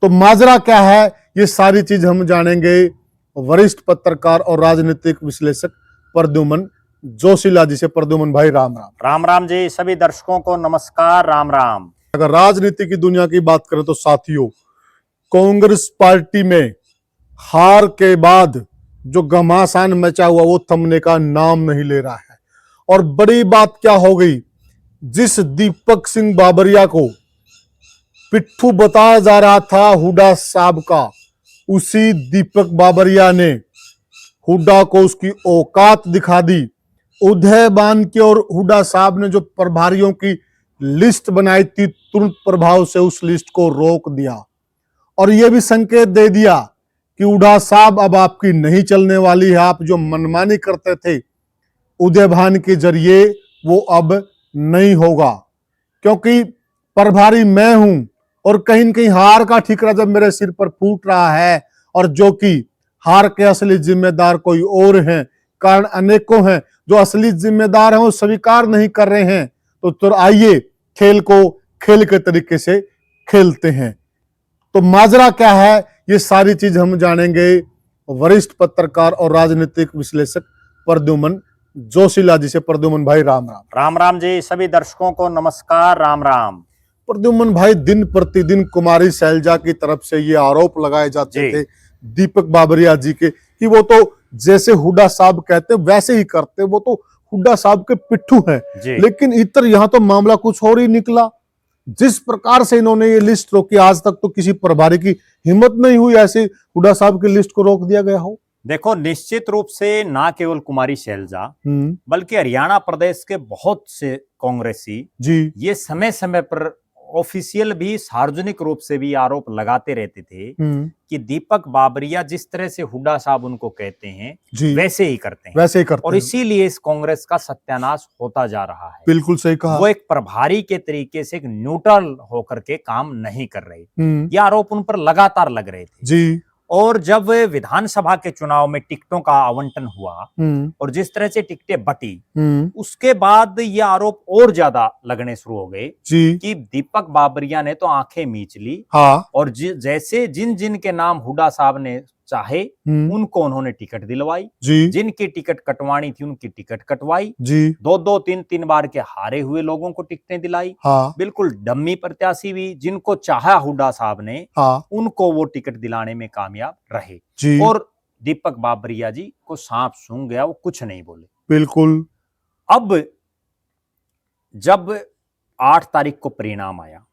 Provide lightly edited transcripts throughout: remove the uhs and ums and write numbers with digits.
तो माजरा क्या है, ये सारी चीज हम जानेंगे वरिष्ठ पत्रकार और राजनीतिक विश्लेषक प्रद्युमन जोशीला जी से। प्रद्युमन भाई राम राम। राम राम जी, सभी दर्शकों को नमस्कार। राम राम। अगर राजनीति की दुनिया की बात करें तो साथियों, कांग्रेस पार्टी में हार के बाद जो घमासान मचा हुआ वो थमने का नाम नहीं ले रहा है। और बड़ी बात क्या हो गई, जिस दीपक सिंह बाबरिया को पिट्ठू बताया जा रहा था हुड्डा साहब का, उसी दीपक बाबरिया ने हुड्डा को उसकी औकात दिखा दी। उदय बान की और हुड्डा साहब ने जो प्रभारियों की लिस्ट बनाई थी, तुरंत प्रभाव से उस लिस्ट को रोक दिया और यह भी संकेत दे दिया कि हुड्डा साहब अब आपकी नहीं चलने वाली है। आप जो मनमानी करते थे उदय भान के जरिए वो अब नहीं होगा, क्योंकि प्रभारी मैं हूं और कहीं न कहीं हार का ठिकरा जब मेरे सिर पर फूट रहा है और जो कि हार के असली जिम्मेदार कोई और हैं, कारण अनेकों हैं, जो असली जिम्मेदार हैं वो स्वीकार नहीं कर रहे हैं, तो आइए खेल को खेल के तरीके से खेलते हैं। तो माजरा क्या है, ये सारी चीज हम जानेंगे वरिष्ठ पत्रकार और राजनीतिक विश्लेषक प्रद्युमन जोशीला जी से। प्रद्युमन भाई राम राम। राम राम जी, सभी दर्शकों को नमस्कार। राम राम। प्रद्युमन भाई, दिन प्रतिदिन कुमारी शैलजा की तरफ से ये आरोप लगाए जाते थे दीपक बाबरिया जी के कि वो तो जैसे हुड्डा साहब कहते वैसे ही करते, वो तो हुड्डा साहब के पिट्ठू हैं। लेकिन इतर यहाँ तो मामला कुछ और ही निकला। जिस प्रकार से इन्होंने ये लिस्ट रोकी, आज तक तो किसी प्रभारी की हिम्मत नहीं हुई ऐसे हुड्डा साहब की लिस्ट को रोक दिया गया हो। देखो, निश्चित रूप से ना केवल कुमारी शैलजा बल्कि हरियाणा प्रदेश के बहुत से कांग्रेसी जी ये समय समय पर ऑफिशियल भी सार्वजनिक रूप से भी आरोप लगाते रहते थे कि दीपक बाबरिया जिस तरह से हुड्डा साहब उनको कहते हैं वैसे ही करते हैं, और इसीलिए इस कांग्रेस का सत्यानाश होता जा रहा है। बिल्कुल सही कहा। वो एक प्रभारी के तरीके से एक न्यूट्रल होकर के काम नहीं कर रहे, ये आरोप उन पर लगातार लग रहे थे जी। और जब विधानसभा के चुनाव में टिकटों का आवंटन हुआ और जिस तरह से टिकटें बटी, उसके बाद ये आरोप और ज्यादा लगने शुरू हो गए कि दीपक बाबरिया ने तो आंखें मीच ली। और जैसे जिन जिन के नाम हुड्डा साहब ने चाहे उनको उन्होंने टिकट दिलवाई, जिनकी टिकट कटवानी थी उनकी टिकट कटवाई, दो तीन बार के हारे हुए लोगों को टिकटें दिलाई। बिल्कुल डम्मी प्रत्याशी भी जिनको चाहा हुड्डा साहब ने उनको वो टिकट दिलाने में कामयाब रहे। और दीपक बाबरिया जी को सांप सूंघ गया, वो कुछ नहीं बोले। बिल्कुल। अब जब 8 तारीख को परिणाम आया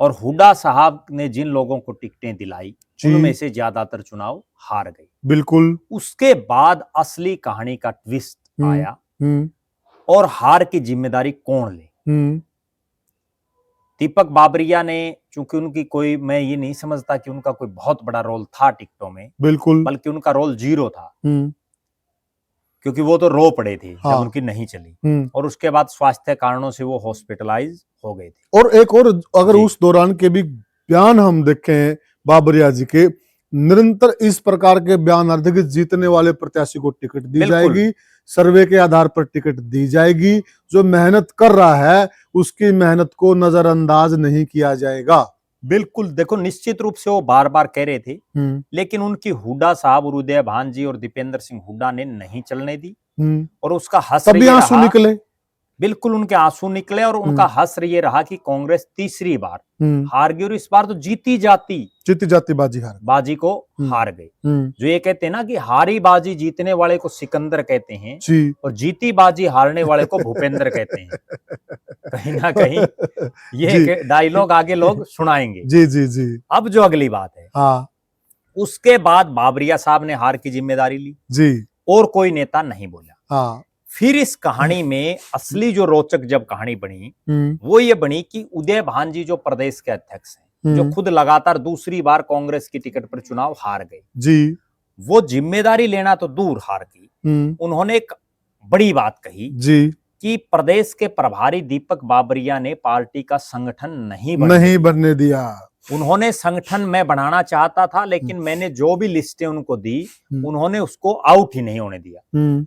और हुड्डा साहब ने जिन लोगों को टिकटें दिलाई उनमें से ज्यादातर चुनाव हार गए। बिल्कुल। उसके बाद असली कहानी का ट्विस्ट आया और हार की जिम्मेदारी कौन ले। दीपक बाबरिया ने, चूंकि उनकी कोई, मैं ये नहीं समझता कि उनका कोई बहुत बड़ा रोल था टिकटों में, बिल्कुल, बल्कि उनका रोल 0 था, क्योंकि वो तो रो पड़े थे जब उनकी नहीं चली और उसके बाद स्वास्थ्य कारणों से वो हॉस्पिटलाइज हो गए थे। और एक और अगर उस दौरान के भी बयान हम देखें बाबरिया जी के, निरंतर इस प्रकार के बयान आते कि जीतने वाले प्रत्याशी को टिकट दी जाएगी, सर्वे के आधार पर टिकट दी जाएगी, जो मेहनत कर रहा है उसकी मेहनत को नजरअंदाज नहीं किया जाएगा। बिल्कुल। देखो, निश्चित रूप से वो बार बार कह रहे थे, लेकिन उनकी हुड्डा साहब और उदय भान जी और दीपेंद्र सिंह हुड्डा ने नहीं चलने दी और उसका हश्र ये आंसू निकले। बिल्कुल, उनके आंसू निकले और उनका हश्र ये रहा कि कांग्रेस तीसरी बार हार गई और इस बार तो जीती जाती बाजी को हार गई। जो ये कहते हैं ना कि हारी बाजी जीतने वाले को सिकंदर कहते हैं और जीती बाजी हारने वाले को भूपेंद्र कहते हैं। कहीं ना कहीं ये डायलॉग आगे लोग सुनाएंगे। जी। अब जो अगली बात है, उसके बाद बाबरिया साहब ने हार की जिम्मेदारी ली और कोई नेता नहीं बोला। फिर इस कहानी में असली जो रोचक जब कहानी बनी वो ये बनी कि उदय भान जी जो प्रदेश के अध्यक्ष हैं, जो खुद लगातार दूसरी बार कांग्रेस की टिकट पर चुनाव हार गए, वो जिम्मेदारी लेना तो दूर हार गई, उन्होंने एक बड़ी बात कही कि प्रदेश के प्रभारी दीपक बाबरिया ने पार्टी का संगठन नहीं बनने दिया। उन्होंने संगठन में बनाना चाहता था, लेकिन मैंने जो भी लिस्टें उनको दी उन्होंने उसको आउट ही नहीं होने दिया।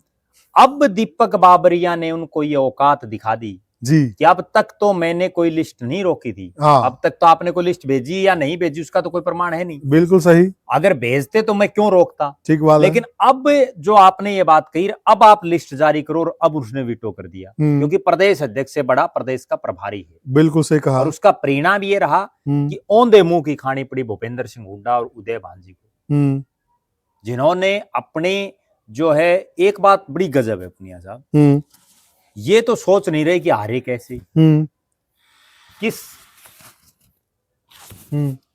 अब दीपक बाबरिया ने उनको ये औकात दिखा दी जी कि अब तक तो मैंने कोई लिस्ट नहीं रोकी थी, हाँ अब तक तो आपने कोई लिस्ट भेजी या नहीं भेजी उसका तो कोई प्रमाण है नहीं। बिल्कुल सही, अगर भेजते तो मैं क्यों रोकता। ठीक बात है। लेकिन अब जो आपने ये बात कही, अब आप लिस्ट जारी करो, और अब उसने वीटो कर दिया, क्योंकि प्रदेश अध्यक्ष से बड़ा प्रदेश का प्रभारी है। बिल्कुल सही कहा। और उसका परिणाम ये रहा कि औंधे मुंह की खानी पड़ी भूपेंद्र सिंह हुड्डा और उदय भांजी को, जिन्होंने अपने जो है, एक बात बड़ी गजब है पुनिया साहब, ये तो सोच नहीं रहे कि हारे कैसे,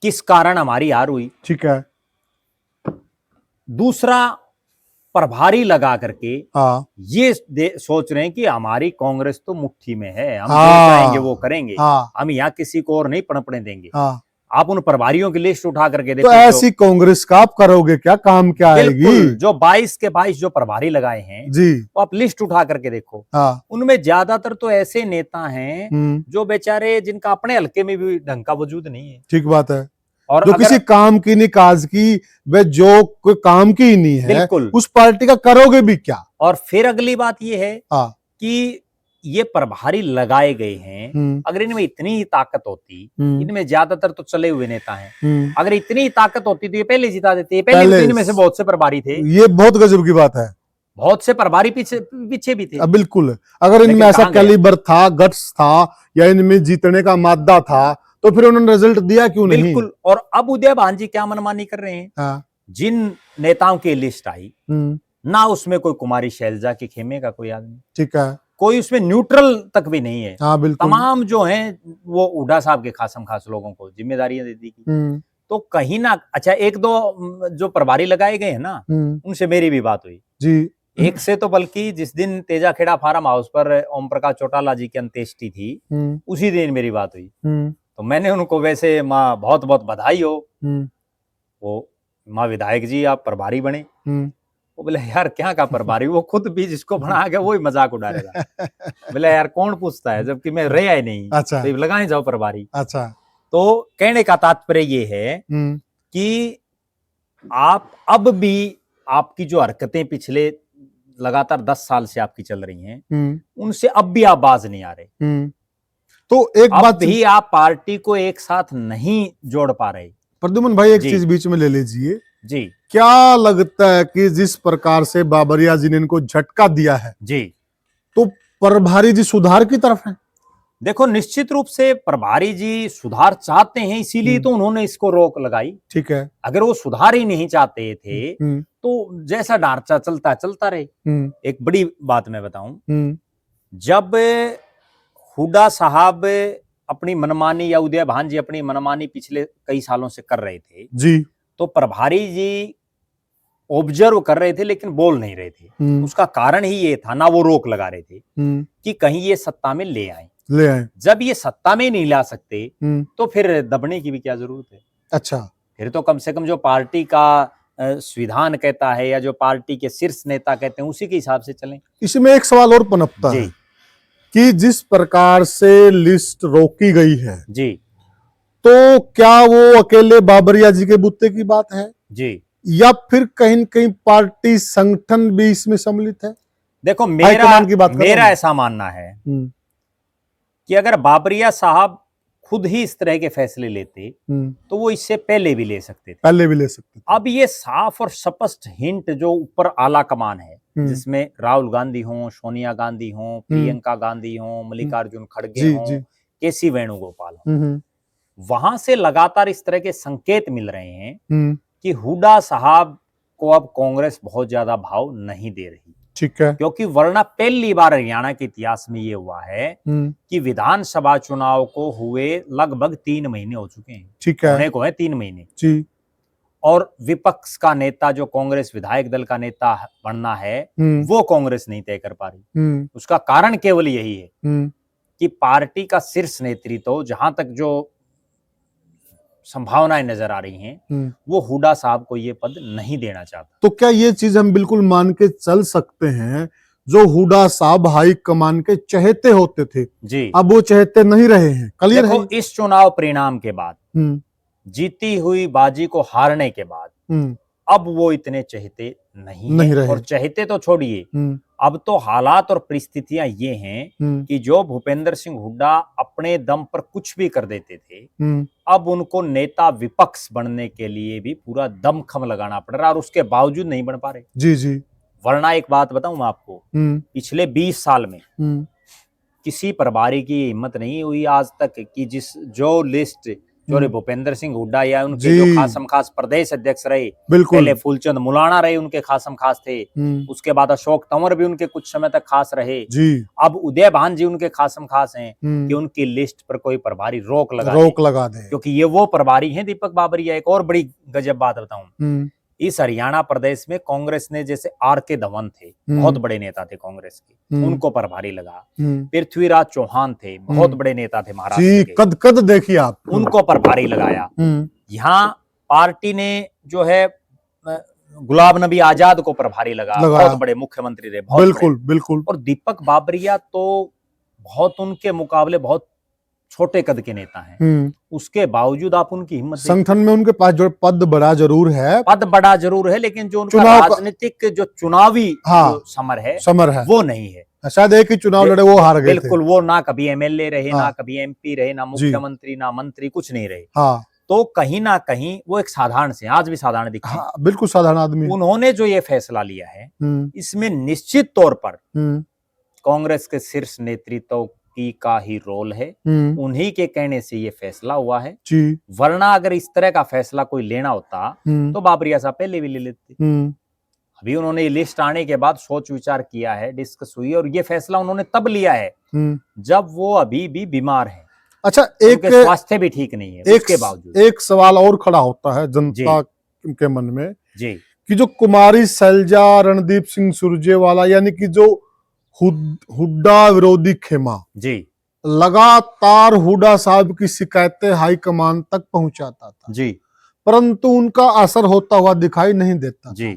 किस कारण हमारी हार हुई। ठीक है। दूसरा, प्रभारी लगा करके हाँ ये सोच रहे हैं कि हमारी कांग्रेस तो मुट्ठी में है, हम जो हाँ चाहेंगे वो करेंगे, हाँ हम यहाँ किसी को और नहीं पनपने देंगे। हाँ। आप उन प्रभारियों की लिस्ट उठा करके तो देखो, ऐसी कांग्रेस का आप करोगे क्या, काम क्या आएगी? बिल्कुल, जो 22 के 22 जो प्रभारी लगाए हैं, जी तो आप लिस्ट उठा करके देखो, हाँ उनमें ज्यादातर तो ऐसे नेता हैं जो बेचारे, जिनका अपने हल्के में भी ढंग का वजूद नहीं है। ठीक बात है। और जो किसी काम की नहीं, काज की, वे जो कोई काम की ही नहीं है, बिल्कुल, उस पार्टी का करोगे भी क्या? और फिर अगली बात ये है हाँ कि ये प्रभारी लगाए गए हैं, अगर इनमें इतनी ही ताकत होती, इनमें ज्यादातर तो चले हुए नेता हैं, अगर इतनी ही ताकत होती तो ये पहले जिता देते। पहले तो इनमें से बहुत से प्रभारी थे, ये बहुत गजब की बात है, बहुत से प्रभारी पीछे भी थे। बिल्कुल, अगर इनमें ऐसा कैलिबर था, गट्स था, या इनमें जीतने का मादा था, तो फिर उन्होंने रिजल्ट दिया क्यों नहीं? बिल्कुल। और अब उदय भांजी क्या मनमानी कर रहे हैं? हाँ। जिन नेताओं की लिस्ट आई, ना उसमें कोई कुमारी शैलजा के खेमे का कोई आदमी, ठीक है, कोई उसमें न्यूट्रल तक भी नहीं है। हाँ, बिल्कुल। तमाम जो हैं वो हुड्डा साहब के खासम खास लोगों को जिम्मेदारियां दे दी की। तो कहीं ना, अच्छा, एक दो जो प्रभारी लगाए गए हैं ना, उनसे मेरी भी बात हुई जी। एक से तो बल्कि जिस दिन तेजाखेड़ा फार्म हाउस पर ओम प्रकाश चौटाला जी की अंत्येष्टि थी, उसी दिन मेरी बात हुई। तो मैंने उनको, वैसे माँ बहुत बहुत बधाई हो, वो माँ विधायक जी आप प्रभारी बने। वो बोले यार क्या का प्रभारी, वो खुद भी जिसको बना के वही मजाक उड़ा रहा है। बोले यार कौन पूछता है, जबकि मैं रहा ही नहीं। अच्छा। तो लगाए जाओ प्रभारी। अच्छा। तो कहने का तात्पर्य ये है कि आप अब भी, आपकी जो हरकतें पिछले लगातार 10 साल से आपकी चल रही हैं, उनसे अब भी आप बाज नहीं आ रहे। तो एक बात भी, आप पार्टी को एक साथ नहीं जोड़ पा रहे। प्रद्युमन भाई, एक चीज बीच में ले लीजिए जी। क्या लगता है कि जिस प्रकार से बाबरिया जी ने इनको झटका दिया है जी, तो प्रभारी जी सुधार की तरफ है? देखो, निश्चित रूप से प्रभारी जी सुधार चाहते हैं, इसीलिए तो उन्होंने इसको रोक लगाई। ठीक है। अगर वो सुधार ही नहीं चाहते थे तो जैसा ढांचा चलता रहे। एक बड़ी बात मैं बताऊं, जब हुड्डा साहब अपनी मनमानी, या उदय भांजी अपनी मनमानी पिछले कई सालों से कर रहे थे जी, तो प्रभारी जी ऑब्जर्व कर रहे थे लेकिन बोल नहीं रहे थे। उसका कारण ही ये था, ना वो रोक लगा रहे थे कि कहीं ये सत्ता में ले आए। जब ये सत्ता में नहीं ला सकते तो फिर दबने की भी क्या जरूरत है? अच्छा, फिर तो कम से कम जो पार्टी का संविधान कहता है, या जो पार्टी के शीर्ष नेता कहते हैं, उसी के हिसाब से चलें। इसमें एक सवाल और पनपता है कि जिस प्रकार से लिस्ट रोकी गई है जी, तो क्या वो अकेले बाबरिया जी के बुत्ते की बात है जी, या फिर कहीं न कहीं पार्टी संगठन भी इसमें सम्मिलित है? देखो, मेरा ऐसा मानना है कि अगर बाबरिया साहब खुद ही इस तरह के फैसले लेते तो वो इससे पहले भी ले सकते थे। अब ये साफ और स्पष्ट हिंट जो ऊपर आला कमान है, जिसमें राहुल गांधी हो, सोनिया गांधी हो, प्रियंका गांधी हो, मल्लिकार्जुन खड़गे हो, केसी वेणुगोपाल हो, वहां से लगातार इस तरह के संकेत मिल रहे हैं कि हुड्डा साहब को अब कांग्रेस बहुत ज्यादा भाव नहीं दे रही। ठीक है। क्योंकि वरना पहली बार हरियाणा के इतिहास में ये हुआ है कि विधानसभा चुनाव को हुए लगभग 3 महीने हो चुके हैं। ठीक है। होने को है 3 महीने जी, और विपक्ष का नेता, जो कांग्रेस विधायक दल का नेता बनना है, वो कांग्रेस नहीं तय कर पा रही। उसका कारण केवल यही है कि पार्टी का शीर्ष नेतृत्व, जहां तक जो संभावनाएं नजर आ रही हैं, वो हुड्डा साहब को ये पद नहीं देना चाहता। तो क्या ये चीज हम बिल्कुल मान के चल सकते हैं, जो हुड्डा साहब हाई कमान के चहेते होते थे जी, अब वो चहेते नहीं रहे हैं? क्लियर है? इस चुनाव परिणाम के बाद, जीती हुई बाजी को हारने के बाद, अब वो इतने चहेते नहीं रहे। और चहेते तो छोड़िए, अब तो हालात और परिस्थितियां ये हैं कि जो भूपेंद्र सिंह हुड्डा अपने दम पर कुछ भी कर देते थे, अब उनको नेता विपक्ष बनने के लिए भी पूरा दमखम लगाना पड़ रहा है और उसके बावजूद नहीं बन पा रहे। जी जी। वरना एक बात बताऊं मैं आपको, पिछले 20 साल में किसी प्रभारी की हिम्मत नहीं हुई आज तक कि जो लिस्ट जो भूपेंद्र सिंह हुड्डा या उनके जो खासम खास प्रदेश अध्यक्ष रहे, पहले फूलचंद मुलाना रहे उनके खासम खास थे, उसके बाद अशोक तंवर भी उनके कुछ समय तक खास रहे, अब उदय भान जी उनके खासम खास हैं, कि उनकी लिस्ट पर कोई प्रभारी रोक लगा दे, क्योंकि ये वो प्रभारी हैं दीपक बाबरिया। एक और बड़ी गजब बात बताऊं, इस हरियाणा प्रदेश में कांग्रेस ने जैसे आर.के. धवन थे, बहुत बड़े नेता थे कांग्रेस के, उनको प्रभारी लगा। पृथ्वीराज चौहान थे, बहुत बड़े नेता थे महाराष्ट्र के, कद कद देखिए आप, उनको प्रभारी लगाया। यहाँ पार्टी ने जो है गुलाम नबी आजाद को प्रभारी लगा, बहुत बड़े मुख्यमंत्री रहे, बहुत बिल्कुल बिल्कुल। और दीपक बाबरिया तो बहुत उनके मुकाबले बहुत छोटे कद के नेता हैं, उसके बावजूद आप उनकी हिम्मत, संगठन में उनके पास जो पद बड़ा जरूर है, लेकिन जो उनका राजनीतिक जो चुनावी समर है वो नहीं है। शायद एक ही चुनाव लड़े वो हार गए, बिल्कुल। वो ना कभी एमएलए रहे, ना कभी एमपी रहे, ना मुख्यमंत्री, ना मंत्री, कुछ नहीं रहे। तो कहीं ना कहीं वो एक साधारण से, आज भी साधारण दिखते हैं, बिल्कुल साधारण आदमी। उन्होंने जो ये फैसला लिया है, इसमें निश्चित तौर पर कांग्रेस के शीर्ष नेतृत्व का ही रोल है, उन्हीं के कहने से ये फैसला हुआ है। वरना अगर इस तरह का फैसला कोई लेना होता तो बाबरिया साहब पहले भी ले लेते। अभी उन्होंने ये लिस्ट आने के बाद सोच विचार किया है, डिस्कस हुई, और ये फैसला उन्होंने तब लिया है जब वो अभी भी बीमार है। अच्छा, एक स्वास्थ्य भी ठीक नहीं है, उसके बावजूद एक सवाल और खड़ा होता है जनता के मन में जी, कि जो कुमारी शैलजा, रणदीप सिंह सुरजेवाला, यानी कि जो हुड्डा विरोधी खेमा जी, लगातार हुड्डा साहब की शिकायतें हाईकमान तक पहुंचाता था जी, परंतु उनका असर होता हुआ दिखाई नहीं देता जी।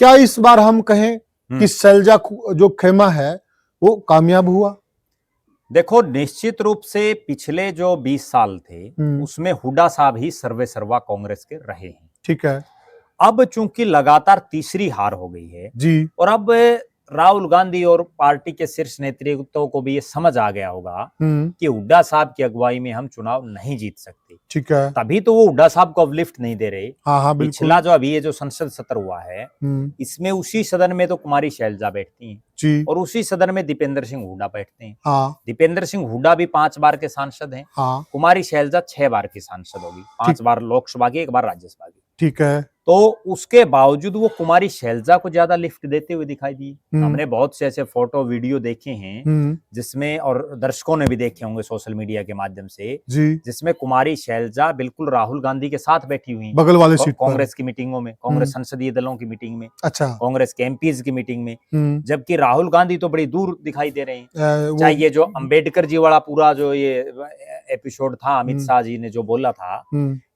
क्या इस बार हम कहें कि शैलजा जो खेमा है वो कामयाब हुआ? देखो, निश्चित रूप से पिछले जो 20 साल थे उसमें हुड्डा साहब ही सर्वे सर्वा कांग्रेस के रहे हैं, ठीक है। अब चूंकि लगातार तीसरी हार हो गई है जी, और अब राहुल गांधी और पार्टी के शीर्ष नेतृत्व को भी ये समझ आ गया होगा कि हुड्डा साहब की अगुवाई में हम चुनाव नहीं जीत सकते, ठीक है। तभी तो वो हुड्डा साहब को अब लिफ्ट नहीं दे रहे। हाँ, पिछला जो अभी ये जो संसद सत्र हुआ है, इसमें उसी सदन में तो कुमारी शैलजा बैठती हैं जी, और उसी सदन में दीपेंद्र सिंह हुड्डा बैठते हैं। हाँ। दीपेंद्र सिंह हुड्डा भी 5 बार के सांसद हैं। हाँ। कुमारी शैलजा 6 बार की सांसद होगी, 5 बार लोकसभा की, 1 बार राज्यसभा की, ठीक है। तो उसके बावजूद वो कुमारी शैलजा को ज्यादा लिफ्ट देते हुए दिखाई दी। हमने बहुत से ऐसे फोटो वीडियो देखे हैं जिसमें, और दर्शकों ने भी देखे होंगे सोशल मीडिया के माध्यम से जी, जिसमें कुमारी शैलजा बिल्कुल राहुल गांधी के साथ बैठी हुई, बगल वाले सीट पर, कांग्रेस की मीटिंगों में, कांग्रेस संसदीय दलों की मीटिंग में, अच्छा, कांग्रेस के एमपीज की मीटिंग में, जबकि राहुल गांधी तो बड़ी दूर दिखाई दे रहे हैं। चाहे ये जो अंबेडकर जी वाला पूरा जो ये एपिसोड था, अमित शाह जी ने जो बोला था,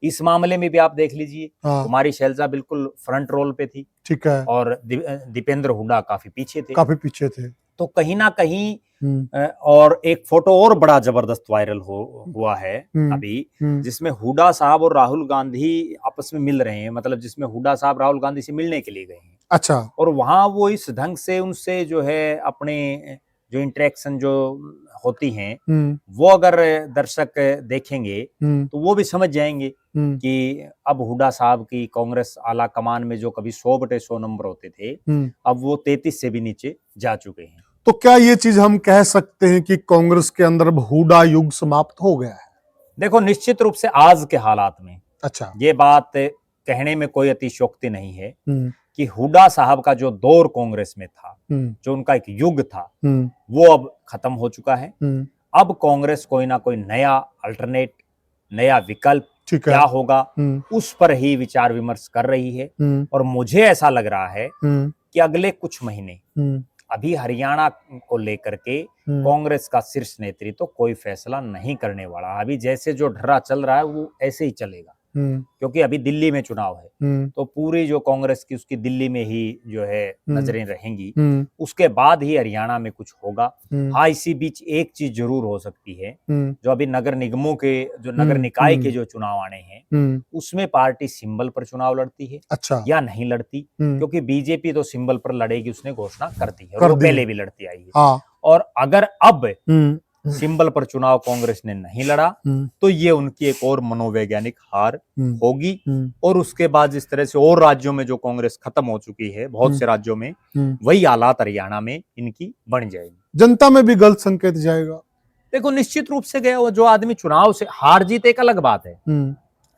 इस मामले में भी आप देख लीजिए, कुमारी शैलजा बिल्कुल फ्रंट रोल पे थी, ठीक है, और दीपेंद्र हुड्डा काफी पीछे थे। तो कहीं ना कहीं और एक फोटो और बड़ा जबरदस्त वायरल हुआ है अभी, जिसमें हुड्डा साहब और राहुल गांधी आपस में मिल रहे हैं, मतलब जिसमें हुड्डा साहब राहुल गांधी से मिलने के लिए गए हैं, अच्छा, और वहां वो इस ढंग से उनसे जो है अपने जो इंटरेक्शन जो होती हैं, वो अगर दर्शक देखेंगे तो वो भी समझ जाएंगे कि अब हुड्डा साहब की कांग्रेस आला कमान में जो कभी 100/100 नंबर होते थे, अब वो 33 से भी नीचे जा चुके हैं। तो क्या ये चीज हम कह सकते हैं कि कांग्रेस के अंदर हुड्डा युग समाप्त हो गया है? देखो, निश्चित रूप से आज के हालात में, अच्छा, ये बात कहने में कोई अतिशयोक्ति नहीं है कि हुड्डा साहब का जो दौर कांग्रेस में था, जो उनका एक युग था, वो अब खत्म हो चुका है। अब कांग्रेस कोई ना कोई नया अल्टरनेट, नया विकल्प क्या होगा, उस पर ही विचार विमर्श कर रही है। और मुझे ऐसा लग रहा है कि अगले कुछ महीने अभी हरियाणा को लेकर के कांग्रेस का शीर्ष नेतृत्व कोई फैसला नहीं करने वाला। अभी जैसे जो ढर्रा चल रहा है वो ऐसे ही चलेगा। क्योंकि अभी दिल्ली में चुनाव है, तो पूरी जो कांग्रेस की उसकी दिल्ली में ही जो है नजरें रहेंगी। उसके बाद ही हरियाणा में कुछ होगा। हाँ, इसी बीच एक चीज जरूर हो सकती है, जो अभी नगर निगमों के जो नगर निकाय के जो चुनाव आने हैं उसमें पार्टी सिंबल पर चुनाव लड़ती है। अच्छा। या नहीं लड़ती, क्योंकि बीजेपी तो सिंबल पर लड़ेगी, उसने घोषणा कर दी है, वो पहले भी लड़ती आई है। हाँ। और अगर अब सिंबल पर चुनाव कांग्रेस ने नहीं लड़ा तो ये उनकी एक और मनोवैज्ञानिक हार होगी। और उसके बाद जिस तरह से और राज्यों में जो कांग्रेस खत्म हो चुकी है, बहुत से राज्यों में, वही हालात हरियाणा में इनकी बन जाएगी। जनता में भी गलत संकेत जाएगा। देखो, निश्चित रूप से गया, वो जो आदमी चुनाव से हार जीत एक अलग बात है।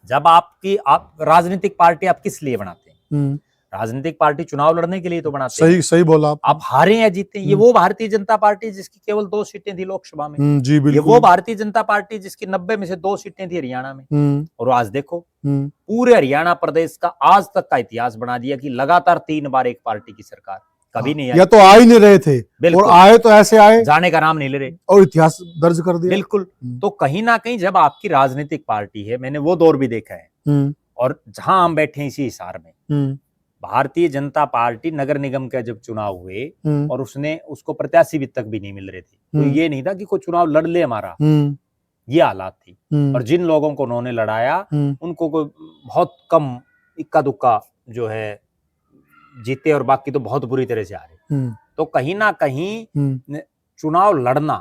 जब आप राजनीतिक पार्टी आप किस लिए बनाते हैं? राजनीतिक पार्टी चुनाव लड़ने के लिए तो बनाते हैं। सही बोला आप हारे या जीते, ये वो भारतीय जनता पार्टी जिसकी केवल 2 सीटें थी लोकसभा में। जी बिल्कुल। ये वो भारतीय जनता पार्टी जिसकी 90 में से 2 सीटें थी हरियाणा में। और आज देखो, पूरे हरियाणा प्रदेश का आज तक का इतिहास बना दिया कि लगातार 3 बार एक पार्टी की सरकार कभी नहीं आई। या तो आ ही नहीं रहे थे, और आए तो ऐसे आए, जाने का नाम नहीं ले रहे, और इतिहास दर्ज कर दिया। बिल्कुल। तो कहीं ना कहीं जब आपकी राजनीतिक पार्टी है, मैंने वो दौर भी देखा है, और जहां हम बैठे इसी हिसार में, भारतीय जनता पार्टी नगर निगम के जब चुनाव हुए और उसको प्रत्याशी भी तक भी नहीं मिल रहे थे, तो ये नहीं था कि कोई चुनाव लड़ ले हमारा, ये हालात थी। और जिन लोगों को उन्होंने लड़ाया उनको कोई बहुत कम इक्का दुक्का जो है जीते, और बाकी तो बहुत बुरी तरह से हारे। तो कहीं ना कहीं चुनाव लड़ना,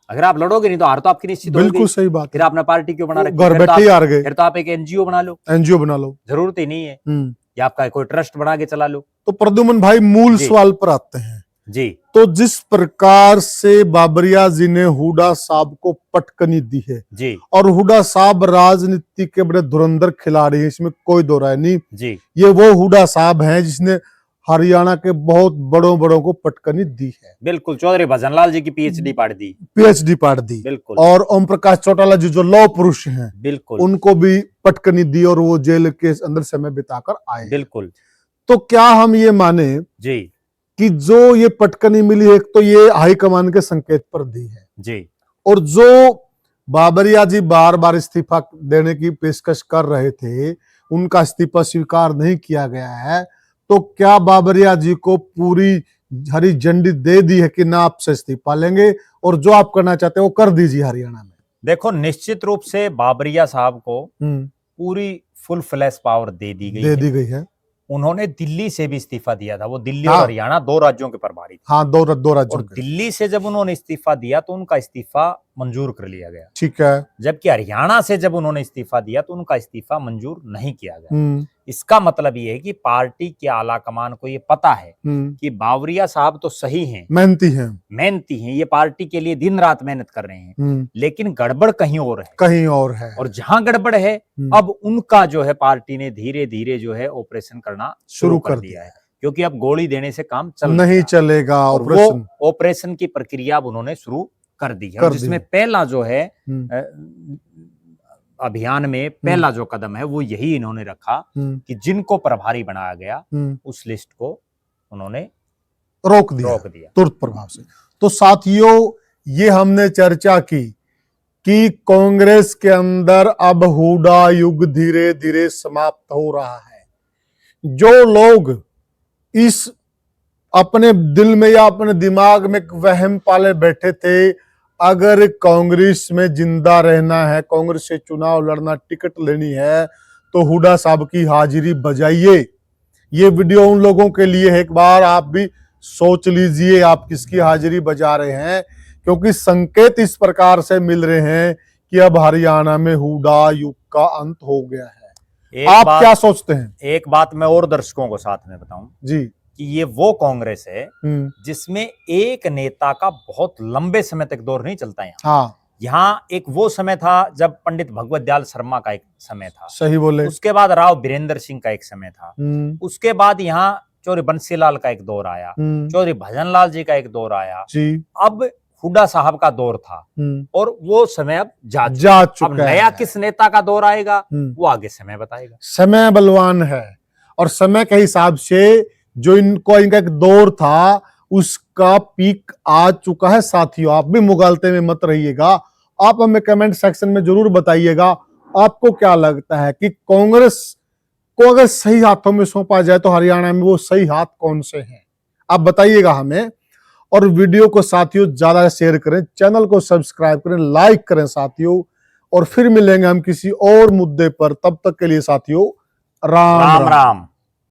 अगर आप लड़ोगे नहीं तो हार तो आपकी निश्चित होगी। बिल्कुल सही बात। फिर आपने पार्टी क्यों बना रखी? घर बैठे ही हार गए। फिर तो आप एक एनजीओ बना लो, जरूरत ही नहीं है, या आपका कोई ट्रस्ट बना के चला लो। तो प्रद्युमन भाई, मूल सवाल पर आते हैं जी। तो जिस प्रकार से बाबरिया जी ने हुड्डा साहब को पटकनी दी है जी, और हुड्डा साहब राजनीति के बड़े धुरंधर खिलाड़ी हैं, इसमें कोई दो राय नहीं जी। ये वो हुड्डा साहब हैं जिसने हरियाणा के बहुत बड़ों को पटकनी दी है। बिल्कुल, चौधरी भजनलाल जी की पीएचडी पाड़ दी, बिल्कुल। और ओम प्रकाश चौटाला जी जो लौह पुरुष हैं, बिल्कुल, उनको भी पटकनी दी और वो जेल के अंदर समय बिताकर आए। बिल्कुल। तो क्या हम ये माने जी कि जो ये पटकनी मिली है, तो ये हाईकमान के संकेत पर दी है जी, और जो बाबरिया जी बार बार इस्तीफा देने की पेशकश कर रहे थे, उनका इस्तीफा स्वीकार नहीं किया गया है, तो क्या बाबरिया जी को पूरी हरी झंडी दे दी है कि ना आपसे इस्तीफा लेंगे और जो आप करना चाहते हैं वो कर दीजिए हरियाणा में? देखो, निश्चित रूप से बाबरिया साहब को पूरी फुल फ्लैश पावर दे दी गई है। उन्होंने दिल्ली से भी इस्तीफा दिया था, वो दिल्ली और हरियाणा 2 राज्यों के प्रभारी थे। हाँ, दो राज्यों और दिल्ली से जब उन्होंने इस्तीफा दिया तो उनका इस्तीफा मंजूर कर लिया गया, ठीक है। जबकि हरियाणा से जब उन्होंने इस्तीफा दिया तो उनका इस्तीफा मंजूर नहीं किया गया। इसका मतलब ये है कि पार्टी के आला कमान को ये पता है कि बाबरिया साहब तो सही हैं, मेहनती हैं, ये पार्टी के लिए दिन रात मेहनत कर रहे हैं, लेकिन गड़बड़ कहीं और है। और जहां गड़बड़ है, अब उनका जो है पार्टी ने धीरे धीरे जो है ऑपरेशन करना शुरू कर दिया है, क्योंकि अब गोली देने से काम नहीं चलेगा। वो ऑपरेशन की प्रक्रिया अब उन्होंने शुरू कर दी है, जिसमें पहला जो है अभियान में पहला जो कदम है वो यही इन्होंने रखा कि जिनको प्रभारी बनाया गया उस लिस्ट को उन्होंने रोक दिया तुरंत प्रभाव से। तो साथियों, ये हमने चर्चा की कि कांग्रेस के अंदर अब हुड्डा युग धीरे धीरे समाप्त हो रहा है। जो लोग इस अपने दिल में या अपने दिमाग में वहम पाले बैठे थे, अगर कांग्रेस में जिंदा रहना है, कांग्रेस से चुनाव लड़ना, टिकट लेनी है, तो हुड्डा साहब की हाजिरी बजाइए। ये वीडियो उन लोगों के लिए है, एक बार आप भी सोच लीजिए आप किसकी हाजिरी बजा रहे हैं, क्योंकि संकेत इस प्रकार से मिल रहे हैं कि अब हरियाणा में हुड्डा युग का अंत हो गया है। आप क्या सोचते हैं? एक बात मैं और दर्शकों को साथ में बताऊं जी, कि ये वो कांग्रेस है जिसमें एक नेता का बहुत लंबे समय तक दौर नहीं चलता है। यहाँ एक वो समय था जब पंडित भगवत दयाल शर्मा का एक समय था, सही बोले। उसके बाद राव बीरेंद्र सिंह का एक समय था, उसके बाद यहाँ चौधरी बंसीलाल का एक दौर आया, चौधरी भजनलाल जी का एक दौर आया जी। अब हुड्डा साहब का दौर था और वो समय अब जा चुका। अब नया किस नेता का दौर आएगा वो आगे समय बताएगा। समय बलवान है और समय के हिसाब से जो इनका एक दौर था उसका पीक आ चुका है। साथियों, आप भी मुगालते में मत रहिएगा, आप हमें कमेंट सेक्शन में जरूर बताइएगा आपको क्या लगता है कि कांग्रेस को अगर सही हाथों में सौंपा जाए तो हरियाणा में वो सही हाथ कौन से हैं, आप बताइएगा हमें। और वीडियो को साथियों ज्यादा शेयर करें, चैनल को सब्सक्राइब करें, लाइक करें साथियों। और फिर मिलेंगे हम किसी और मुद्दे पर, तब तक के लिए साथियों राम राम राम।